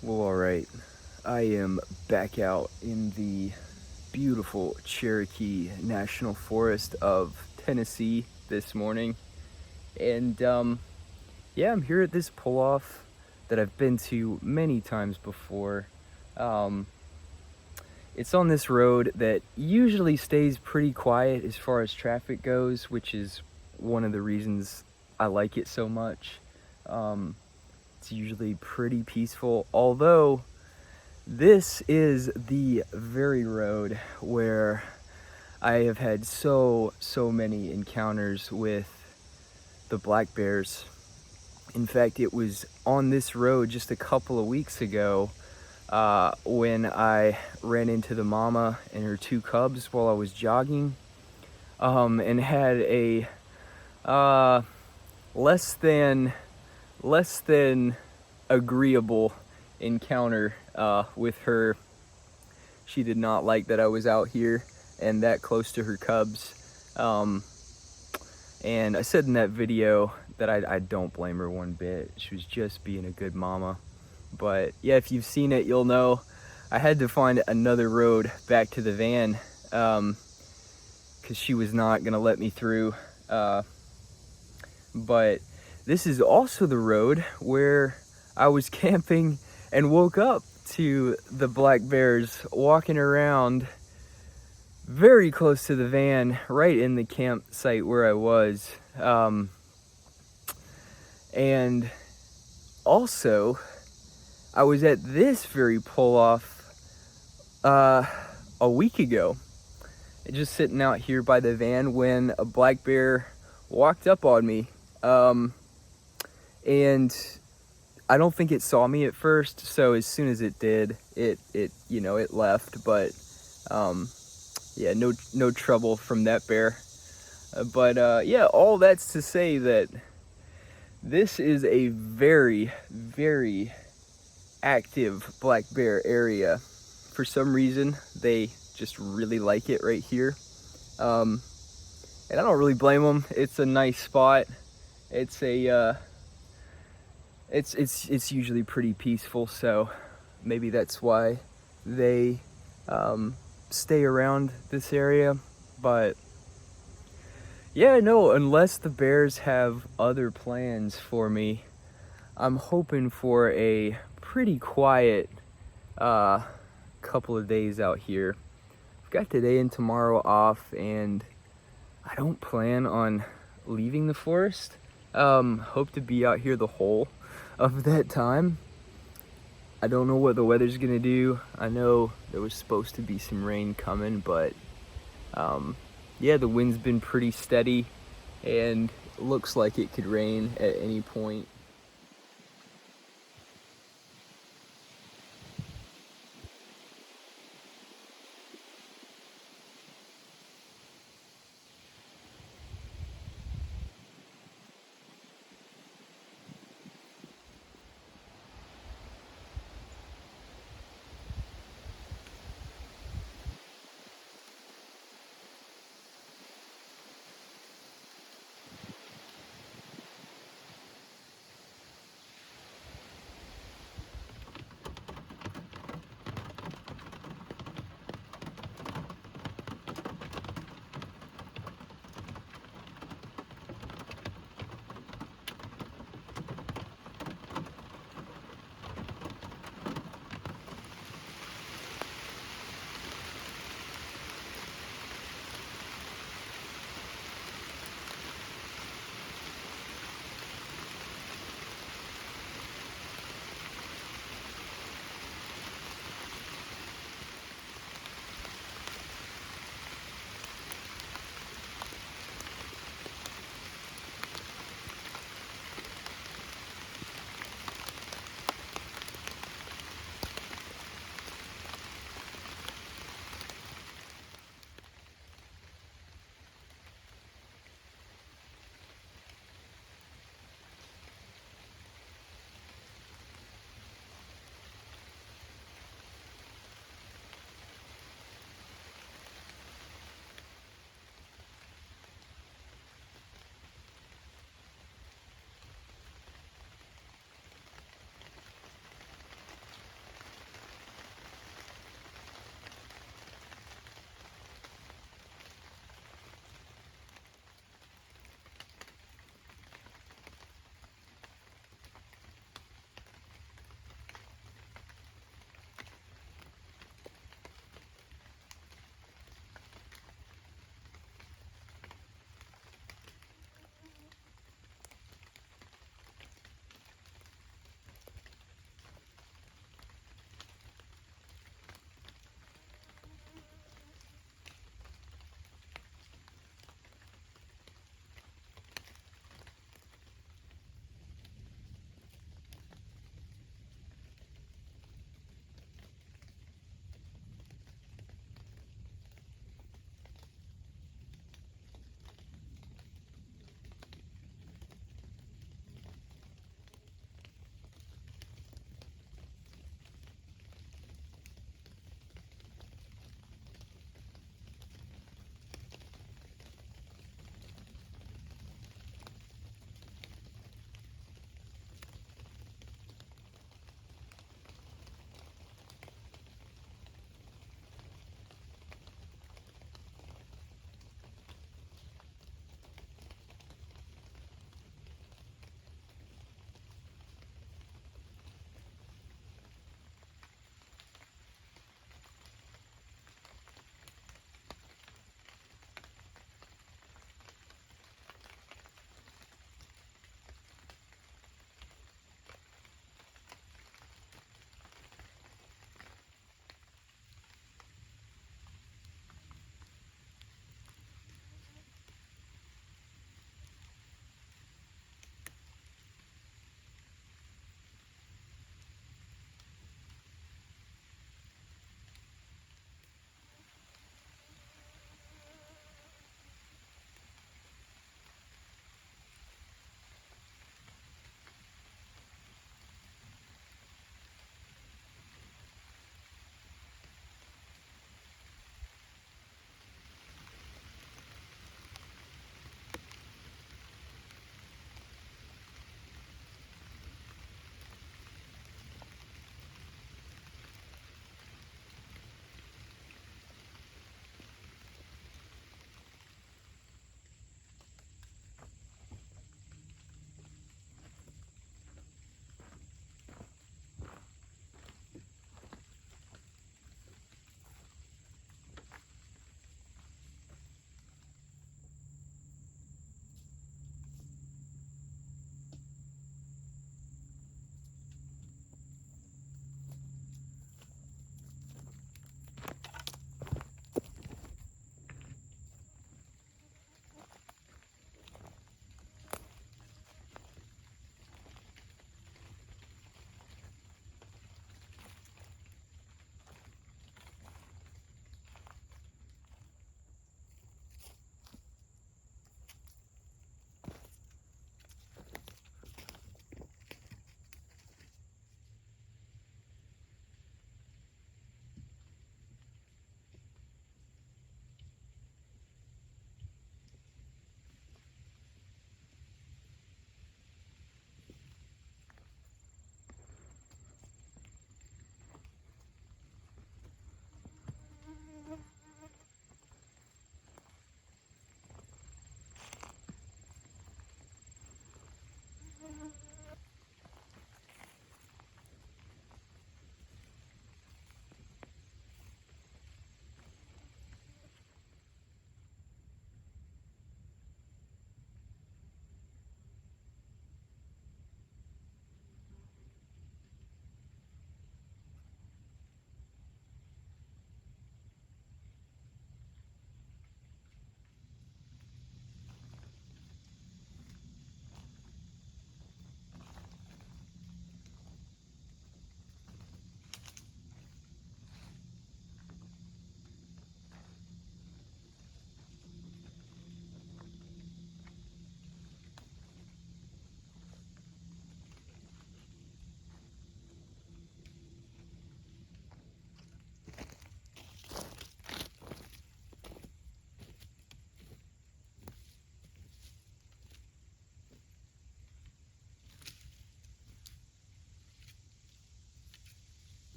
Well, alright. I am back out in the beautiful Cherokee National Forest of Tennessee this morning. And yeah, I'm here at this pull-off that I've been to many times before. Um, it's on this road that usually stays pretty quiet as far as traffic goes, which is one of the reasons I like it so much. It's usually pretty peaceful, although this is the very road where I have had so many encounters with the black bears. In fact, it was on this road just a couple of weeks ago when I ran into the mama and her two cubs while I was jogging, and had a uh, less than agreeable encounter with her. She did not like that I was out here and that close to her cubs. And I said in that video that I don't blame her one bit. She was just being a good mama. But yeah, if you've seen it, you'll know I had to find another road back to the van because she was not going to let me through. But this is also the road where I was camping and woke up to the black bears walking around very close to the van, right in the campsite where I was. And also, I was at this very pull-off a week ago, just sitting out here by the van when a black bear walked up on me. And I don't think it saw me at first, so as soon as it did, it left. But yeah, no trouble from that bear. But yeah, all that's to say that this is a very active black bear area. For some reason, they just really like it right here. And I don't really blame them. It's a nice spot. It's it's usually pretty peaceful, so maybe that's why they stay around this area. But yeah, no, unless the bears have other plans for me, I'm hoping for a pretty quiet couple of days out here. I've got today and tomorrow off, and I don't plan on leaving the forest. Hope to be out here the whole of that time. I don't know what the weather's gonna do. I know there was supposed to be some rain coming, but yeah, the wind's been pretty steady and looks like it could rain at any point.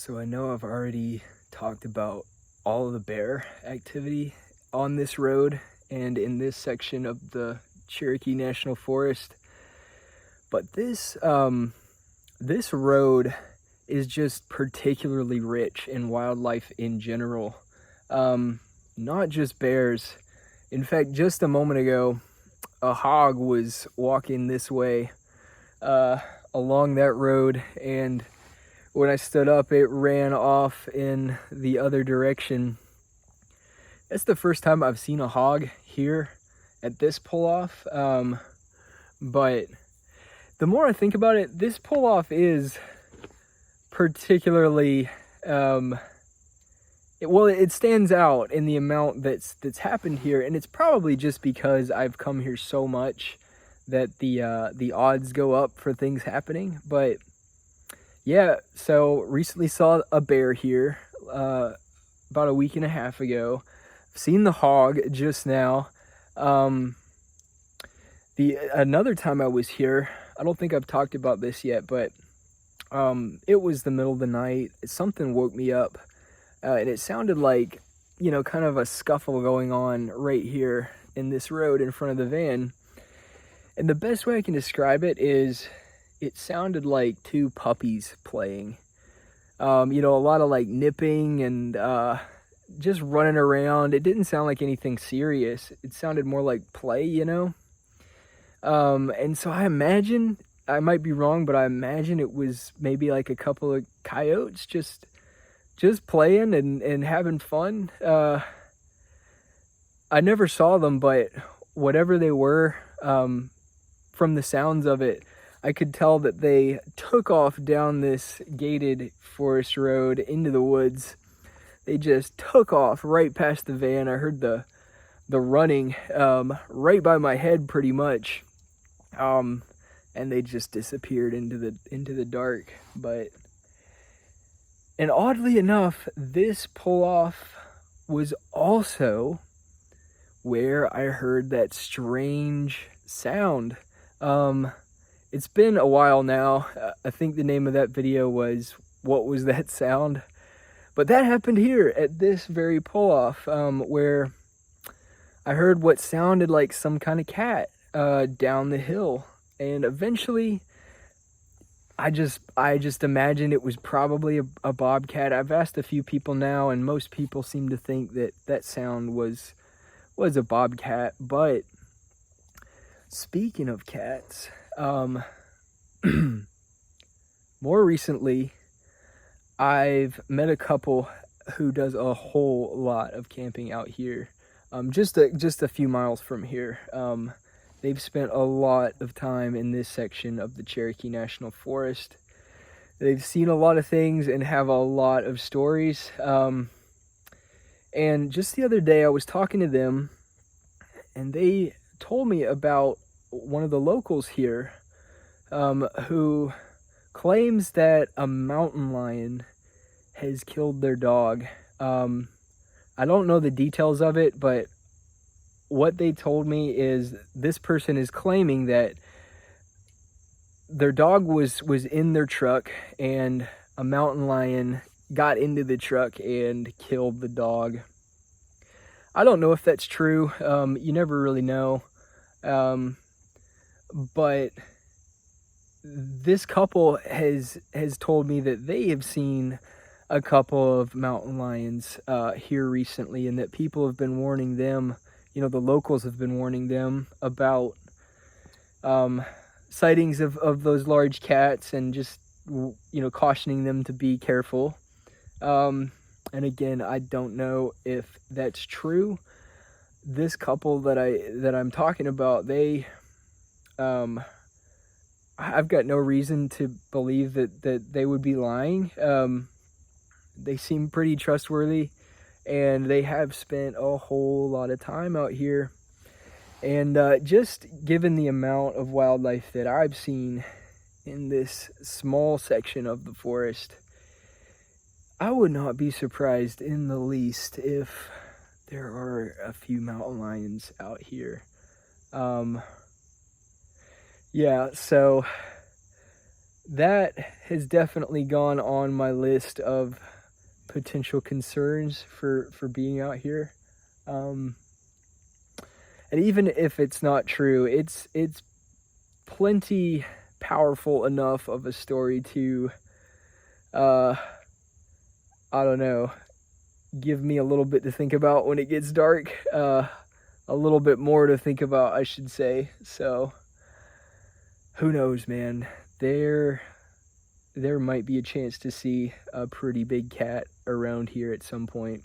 So I know I've already talked about all of the bear activity on this road and in this section of the Cherokee National Forest, but this road is just particularly rich in wildlife in general. Not just bears. In fact, just a moment ago, a hog was walking this way along that road, and when I stood up, it ran off in the other direction. That's the first time I've seen a hog here at this pull-off, but the more I think about it, this pull-off is particularly, it stands out in the amount that's happened here, and it's probably just because I've come here so much that the odds go up for things happening. But yeah, so recently saw a bear here about a week and a half ago. I've seen the hog just now. Another time I was here, I don't think I've talked about this yet, but it was the middle of the night. Something woke me up, and it sounded like, kind of a scuffle going on right here in this road in front of the van. And the best way I can describe it is it sounded like two puppies playing. A lot of like nipping and just running around. It didn't sound like anything serious. It sounded more like play, And so I imagine, I might be wrong, but I imagine it was maybe like a couple of coyotes just playing and having fun. I never saw them, but whatever they were, from the sounds of it, I could tell that they took off down this gated forest road into the woods. They just took off right past the van. I heard the running right by my head pretty much. And they just disappeared into the dark. And oddly enough, this pull-off was also where I heard that strange sound. It's been a while now. I think the name of that video was "What Was That Sound?" But that happened here at this very pull-off, where I heard what sounded like some kind of cat down the hill, and eventually I just imagined it was probably a bobcat. I've asked a few people now, and most people seem to think that sound was a bobcat. But speaking of cats, more recently, I've met a couple who does a whole lot of camping out here, just a few miles from here. They've spent a lot of time in this section of the Cherokee National Forest. They've seen a lot of things and have a lot of stories. And just the other day, I was talking to them, and they told me about one of the locals here, who claims that a mountain lion has killed their dog. I don't know the details of it, but what they told me is this person is claiming that their dog was in their truck, and a mountain lion got into the truck and killed the dog. I don't know if that's true. You never really know. But this couple has told me that they have seen a couple of mountain lions here recently, and that people have been warning them, the locals have been warning them about sightings of those large cats, and just, cautioning them to be careful. And again, I don't know if that's true. This couple that I'm talking about, I've got no reason to believe that they would be lying. They seem pretty trustworthy, and they have spent a whole lot of time out here. And just given the amount of wildlife that I've seen in this small section of the forest, I would not be surprised in the least if there are a few mountain lions out here. Yeah, so that has definitely gone on my list of potential concerns for being out here. Um, and even if it's not true, it's plenty powerful enough of a story to, uh, I don't know, give me a little bit to think about when it gets dark. A little bit more to think about, I should say. So, who knows, man? There might be a chance to see a pretty big cat around here at some point.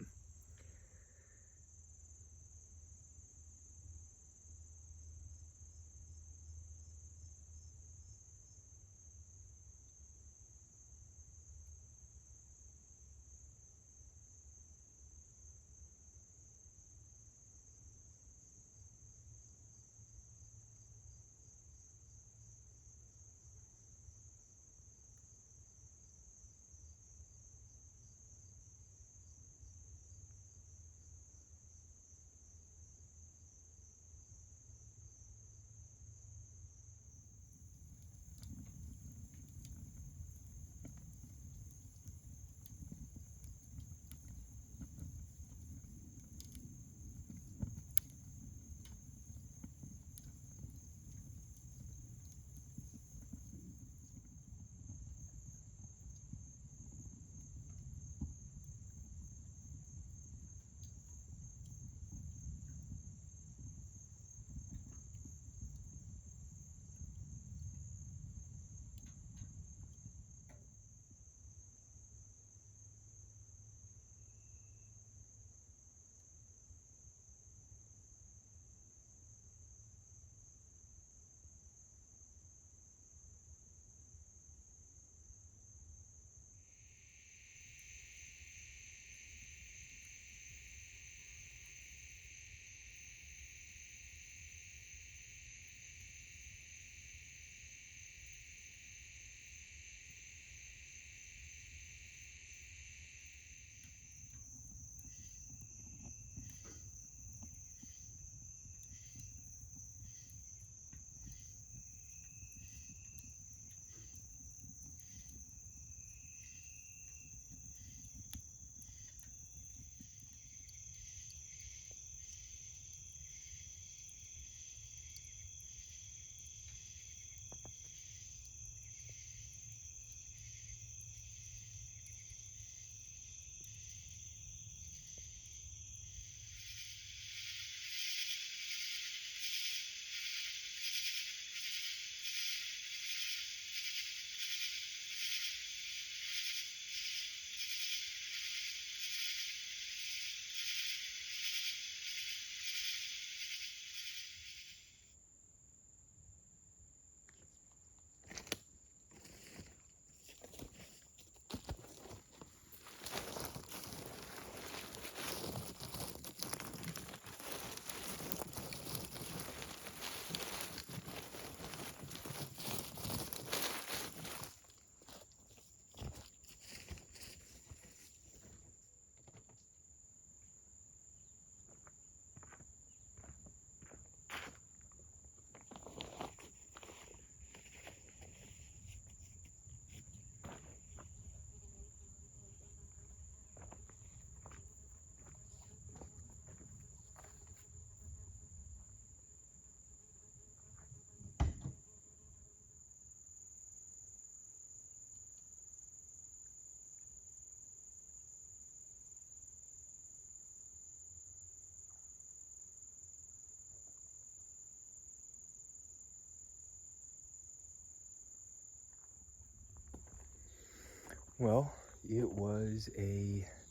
Well, it was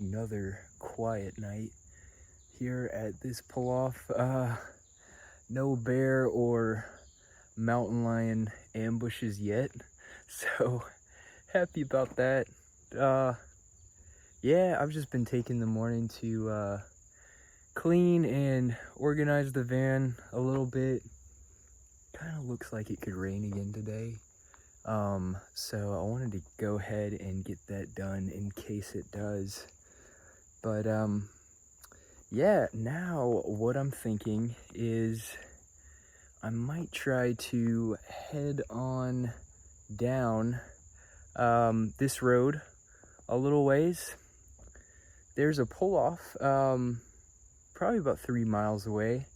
another quiet night here at this pull-off. No bear or mountain lion ambushes yet, so happy about that. Uh, yeah, I've just been taking the morning to clean and organize the van a little bit. Kind of looks like it could rain again today. So I wanted to go ahead and get that done in case it does. But, yeah, now what I'm thinking is I might try to head on down this road a little ways. There's a pull-off, probably about 3 miles away,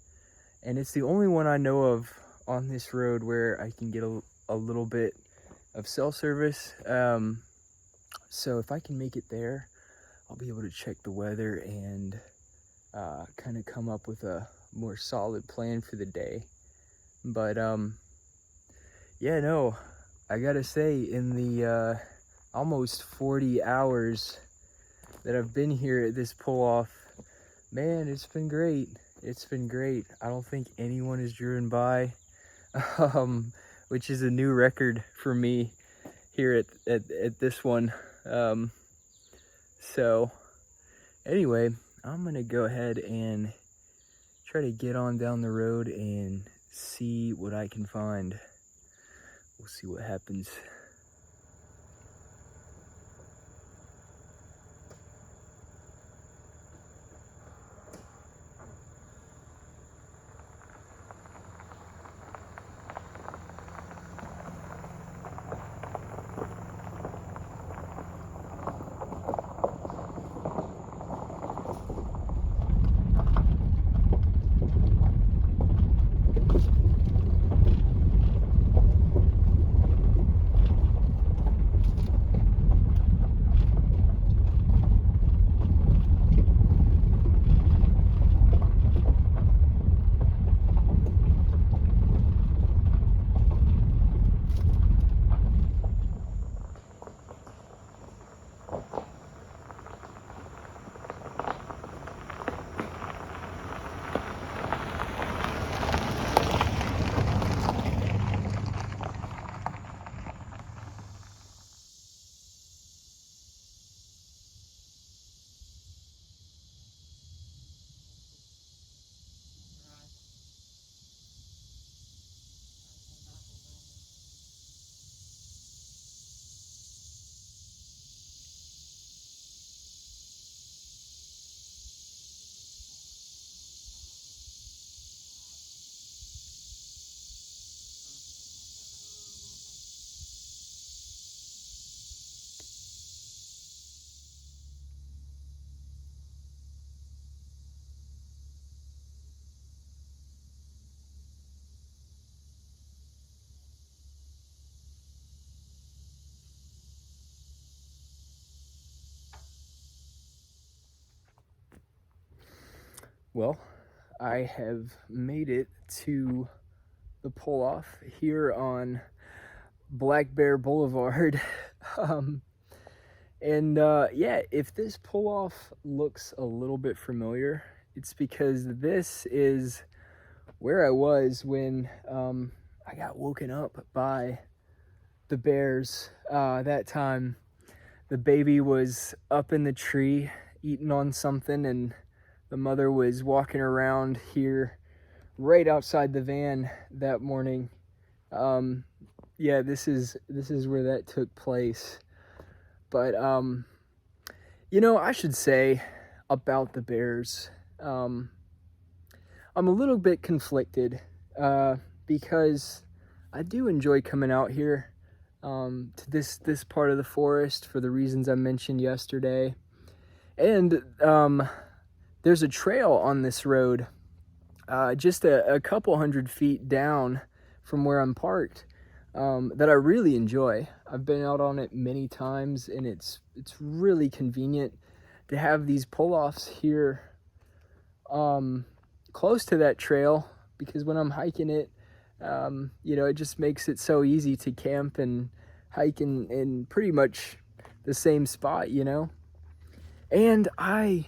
and it's the only one I know of on this road where I can get a little bit of cell service. So if I can make it there, I'll be able to check the weather and kind of come up with a more solid plan for the day. But yeah, no, I gotta say, in the almost 40 hours that I've been here at this pull-off, man, it's been great. It's been great. I don't think anyone has driven by, which is a new record for me here at this one. So anyway, I'm gonna go ahead and try to get on down the road and see what I can find. We'll see what happens. Well, I have made it to the pull-off here on Black Bear Boulevard. Yeah, if this pull-off looks a little bit familiar, it's because this is where I was when I got woken up by the bears. That time the baby was up in the tree eating on something, and the mother was walking around here right outside the van that morning. Yeah, this is where that took place. But I should say about the bears, I'm a little bit conflicted because I do enjoy coming out here to this part of the forest for the reasons I mentioned yesterday. And there's a trail on this road just a couple 100 feet down from where I'm parked that I really enjoy. I've been out on it many times, and it's really convenient to have these pull-offs here close to that trail, because when I'm hiking it, it just makes it so easy to camp and hike in pretty much the same spot, And I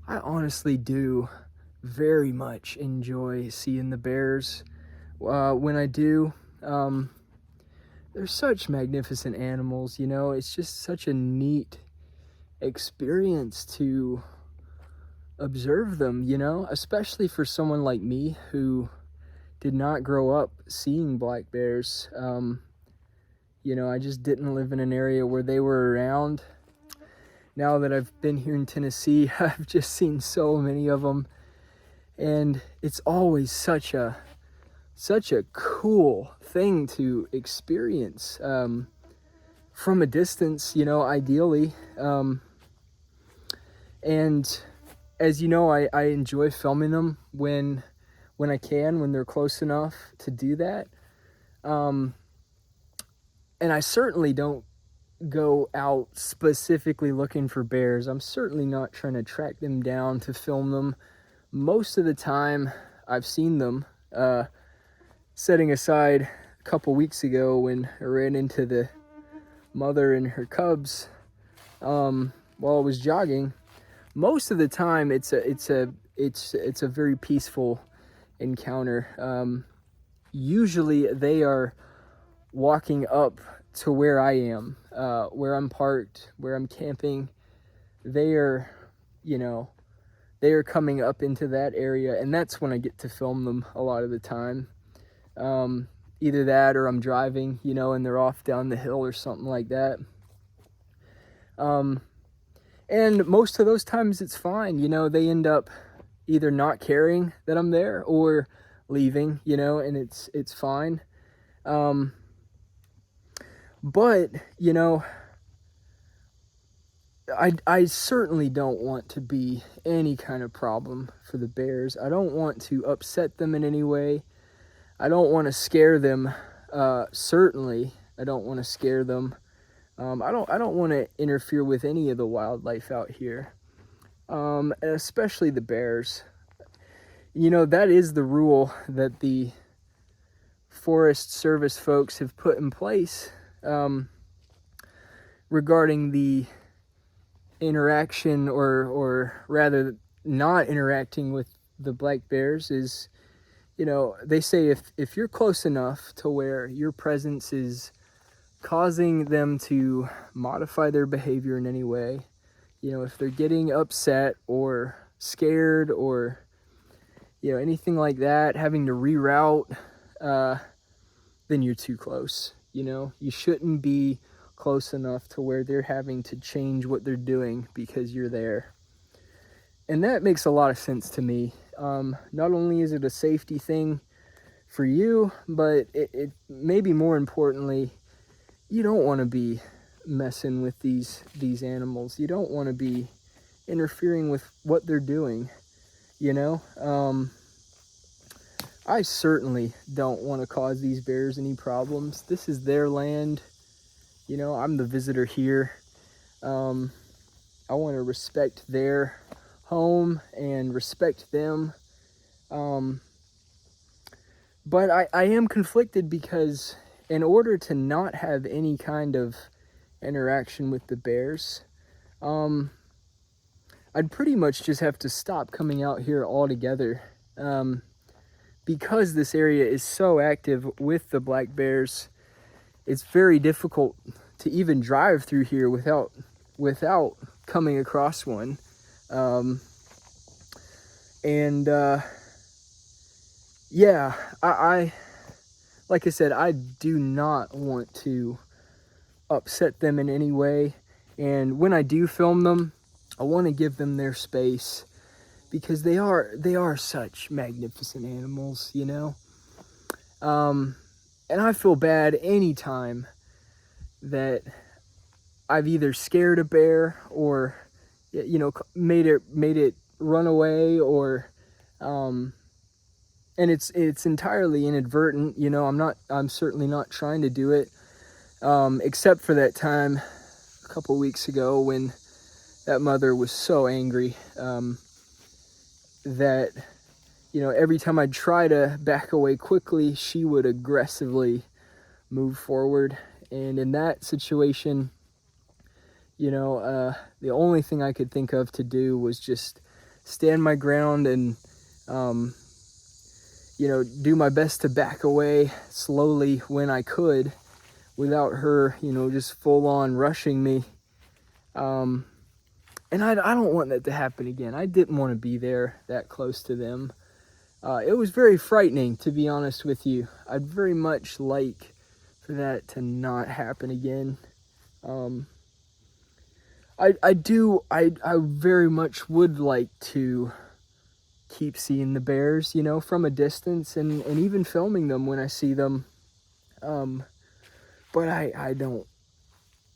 honestly do very much enjoy seeing the bears when I do. They're such magnificent animals, it's just such a neat experience to observe them, especially for someone like me who did not grow up seeing black bears. I just didn't live in an area where they were around. Now that I've been here in Tennessee, I've just seen so many of them, and it's always such a cool thing to experience. from a distance, ideally. And as you know, I enjoy filming them when I can, when they're close enough to do that. And I certainly don't go out specifically looking for bears. I'm certainly not trying to track them down to film them. Most of the time I've seen them, setting aside a couple weeks ago when I ran into the mother and her cubs while I was jogging. Most of the time it's a very peaceful encounter. Usually they are walking up to where I am, where I'm parked, where I'm camping. They are coming up into that area, and that's when I get to film them a lot of the time. Either that or I'm driving, and they're off down the hill or something like that. And most of those times it's fine. They end up either not caring that I'm there or leaving, and it's fine. But, I certainly don't want to be any kind of problem for the bears. I don't want to upset them in any way. I don't want to scare them. Certainly, I don't want to scare them. I don't want to interfere with any of the wildlife out here, especially the bears. That is the rule that the Forest Service folks have put in place regarding the interaction, or rather not interacting with the black bears. Is, they say if you're close enough to where your presence is causing them to modify their behavior in any way, if they're getting upset or scared or anything like that, having to reroute, then you're too close. You shouldn't be close enough to where they're having to change what they're doing because you're there. And that makes a lot of sense to me. Not only is it a safety thing for you, but it maybe more importantly, you don't want to be messing with these animals. You don't want to be interfering with what they're doing. I certainly don't want to cause these bears any problems. This is their land. I'm the visitor here. I want to respect their home and respect them. But I am conflicted because in order to not have any kind of interaction with the bears, I'd pretty much just have to stop coming out here altogether. Because this area is so active with the black bears, it's very difficult to even drive through here without coming across one. Yeah, I like I said, I do not want to upset them in any way. And when I do film them, I want to give them their space, because they are such magnificent animals, And I feel bad anytime that I've either scared a bear or, made it run away, or, and it's entirely inadvertent. I'm certainly not trying to do it, except for that time a couple weeks ago when that mother was so angry, that, every time I'd try to back away quickly, she would aggressively move forward. And in that situation, the only thing I could think of to do was just stand my ground and, do my best to back away slowly when I could, without her, just full on rushing me. And I don't want that to happen again. I didn't want to be there that close to them. It was very frightening, to be honest with you. I'd very much like for that to not happen again. I very much would like to keep seeing the bears, from a distance, and even filming them when I see them. But I don't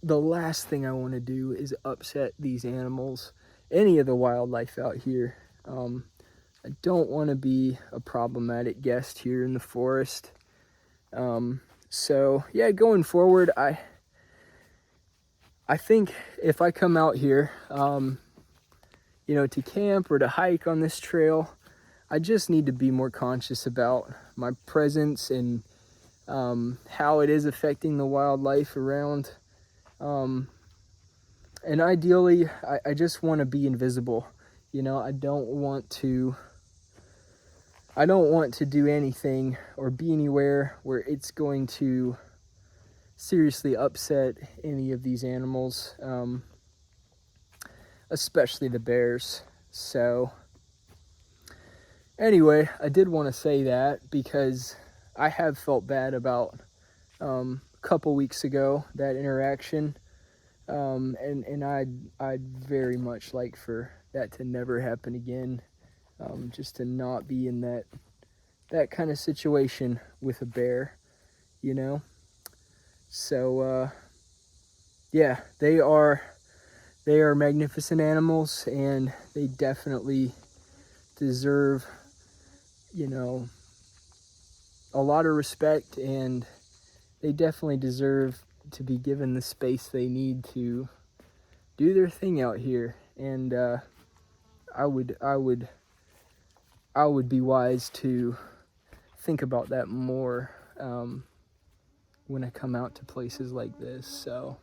the last thing I want to do is upset these animals, any of the wildlife out here. I don't want to be a problematic guest here in the forest. So yeah, going forward, I think if I come out here, you know, to camp or to hike on this trail, I just need to be more conscious about my presence and how it is affecting the wildlife around. And ideally, I just want to be invisible. You know, I don't want to do anything or be anywhere where it's going to seriously upset any of these animals, especially the bears. So anyway, I did want to say that because I have felt bad about a couple weeks ago, that interaction. And I'd very much like for that to never happen again. Just to not be in that kind of situation with a bear, you know? So, yeah, they are magnificent animals, and they definitely deserve, you know, a lot of respect, and they definitely deserve to be given the space they need to do their thing out here. And I would be wise to think about that more when I come out to places like this. So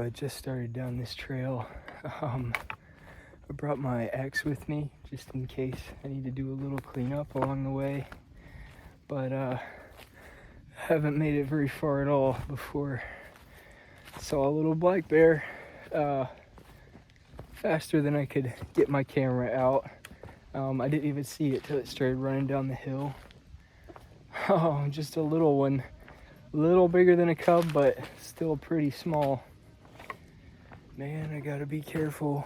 I just started down this trail. I brought my axe with me just in case I need to do a little cleanup along the way, but haven't made it very far at all before I saw a little black bear faster than I could get my camera out. I didn't even see it till it started running down the hill. Oh, just a little one, a little bigger than a cub, but still pretty small. Man, I gotta be careful.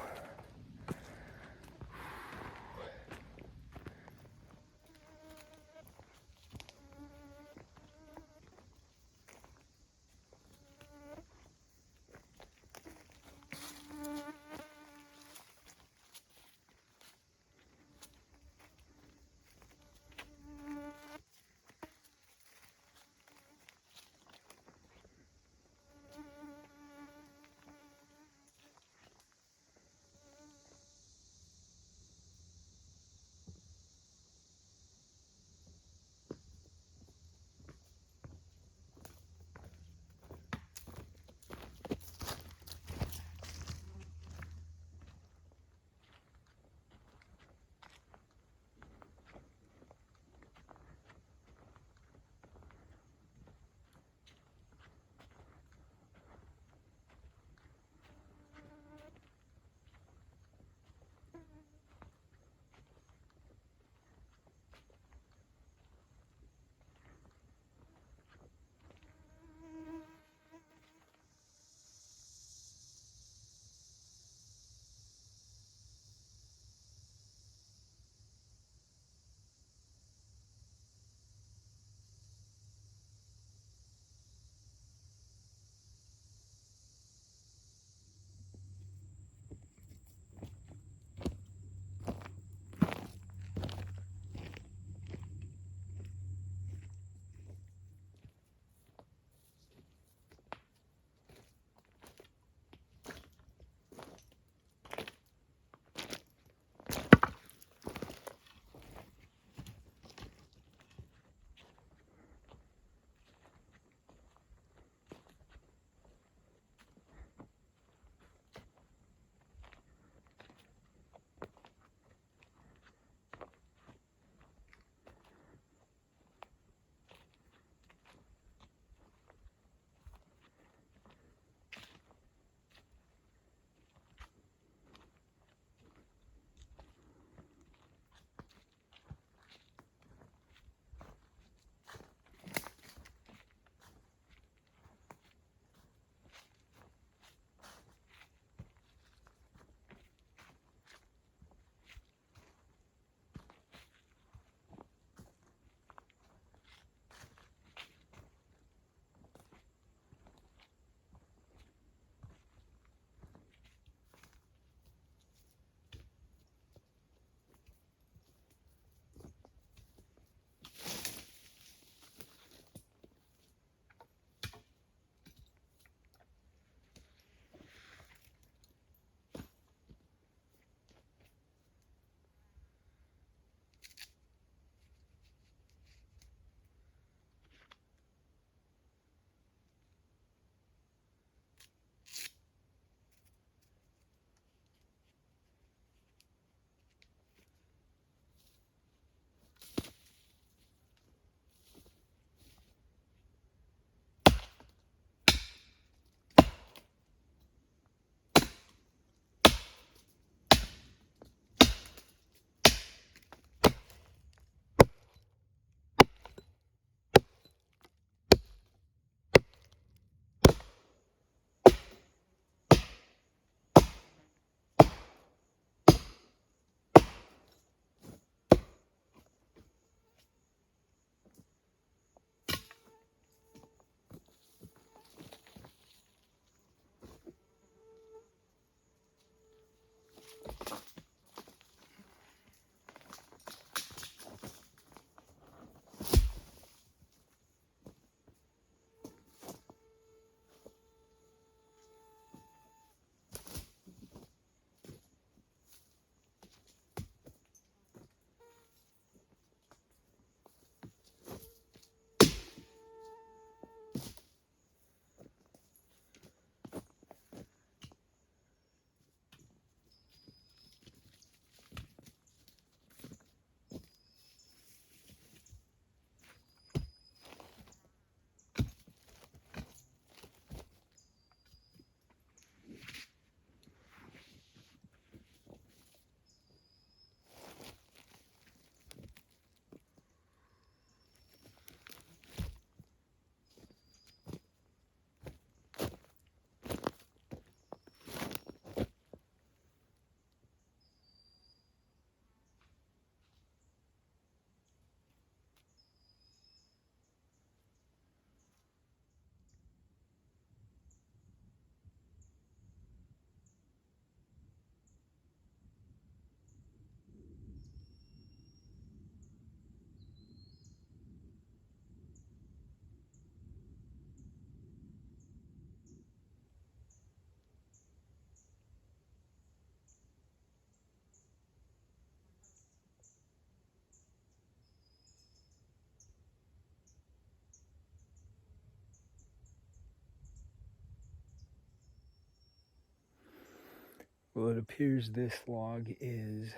Well, it appears this log is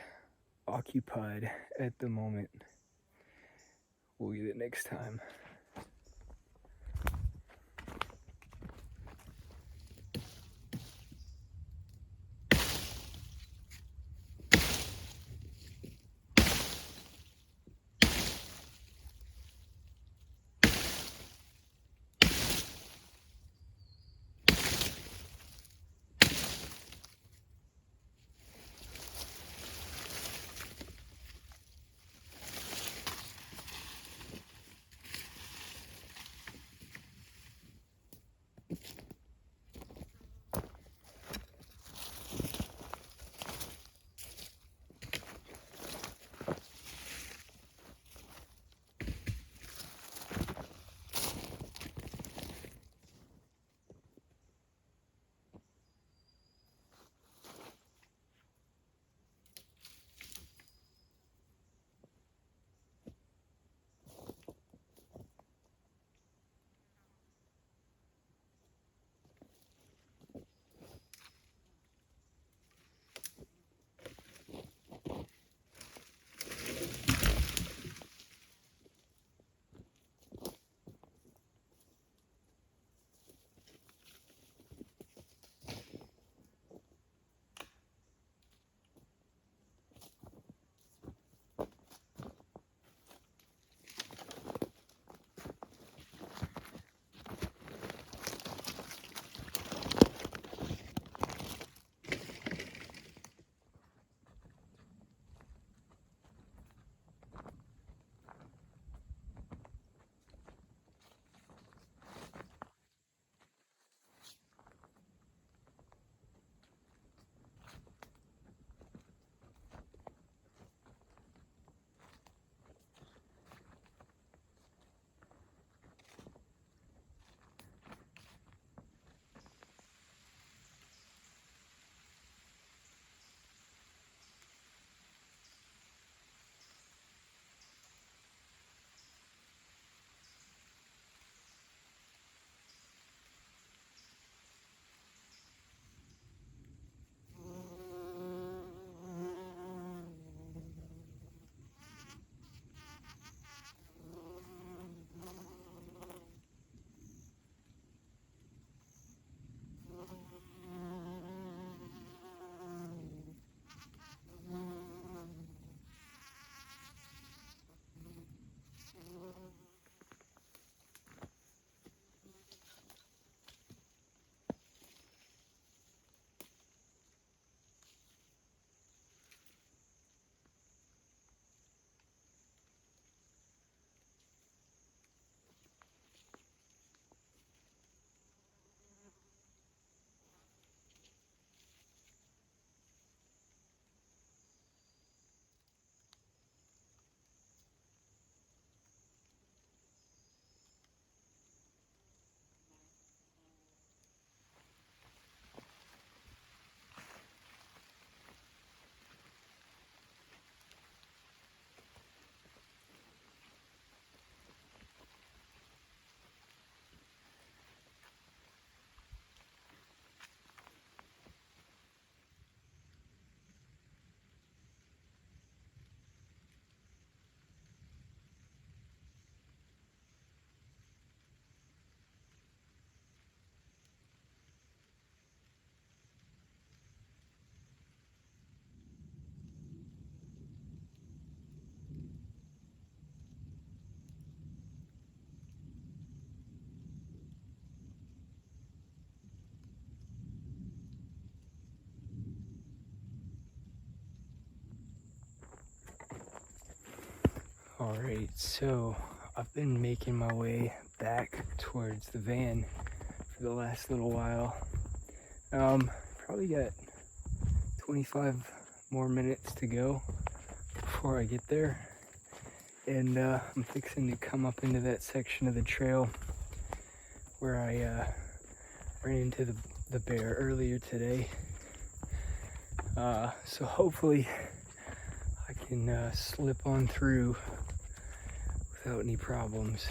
occupied at the moment. We'll get it next time. Alright, so I've been making my way back towards the van for the last little while. Probably got 25 more minutes to go before I get there. And I'm fixing to come up into that section of the trail where I ran into the bear earlier today. So hopefully I can slip on through without any problems.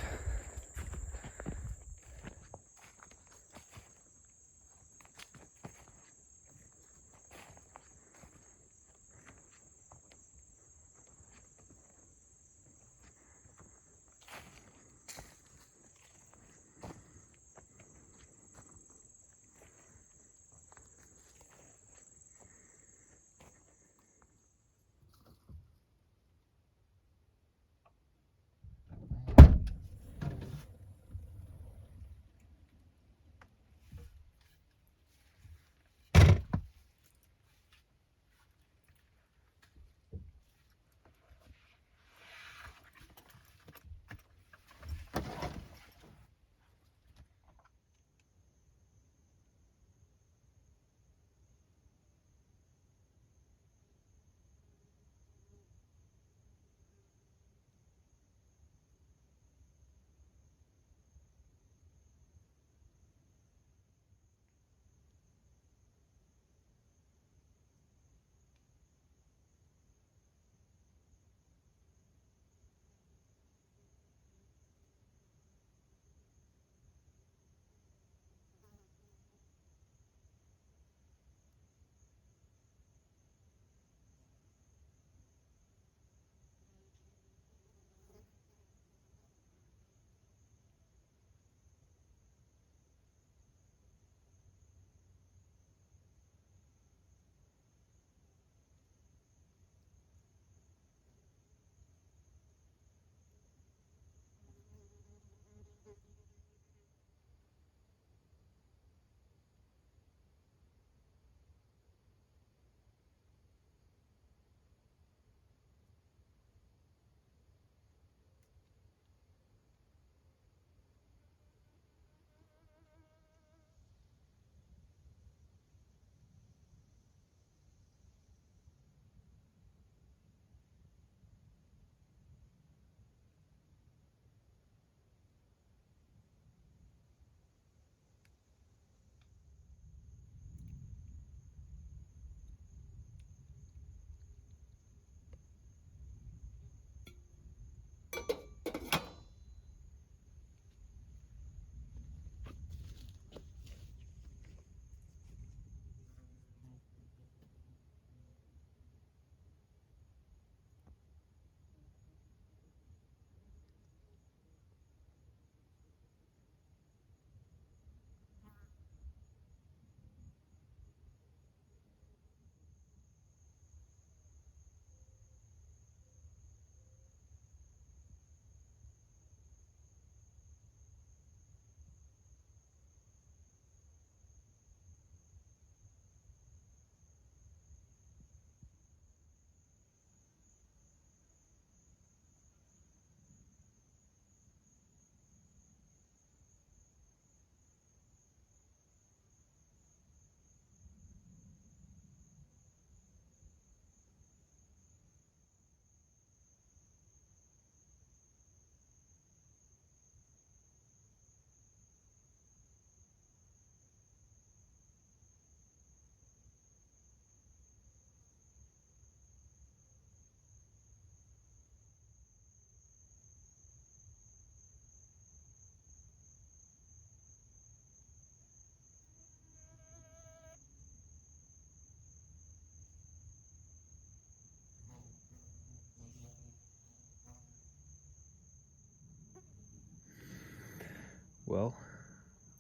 Well,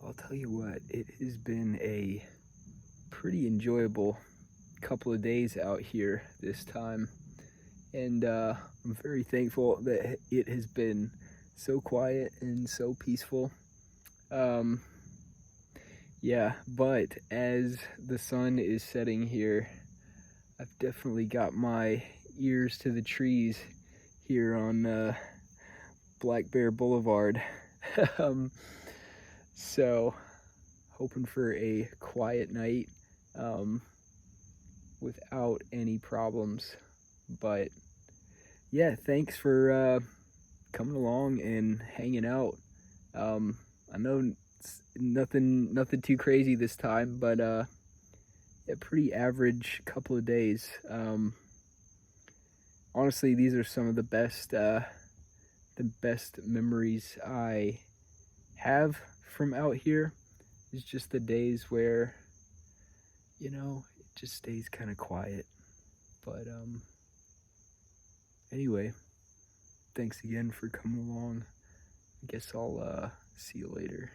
I'll tell you what, it has been a pretty enjoyable couple of days out here this time, and I'm very thankful that it has been so quiet and so peaceful. Um, yeah, but as the sun is setting here, I've definitely got my ears to the trees here on Black Bear Boulevard. um, so, hoping for a quiet night without any problems. But yeah, thanks for coming along and hanging out. I know it's nothing too crazy this time, but a pretty average couple of days. Honestly, these are some of the best memories I have from out here. It's just the days where, it just stays kind of quiet. But anyway, thanks again for coming along. I guess I'll see you later.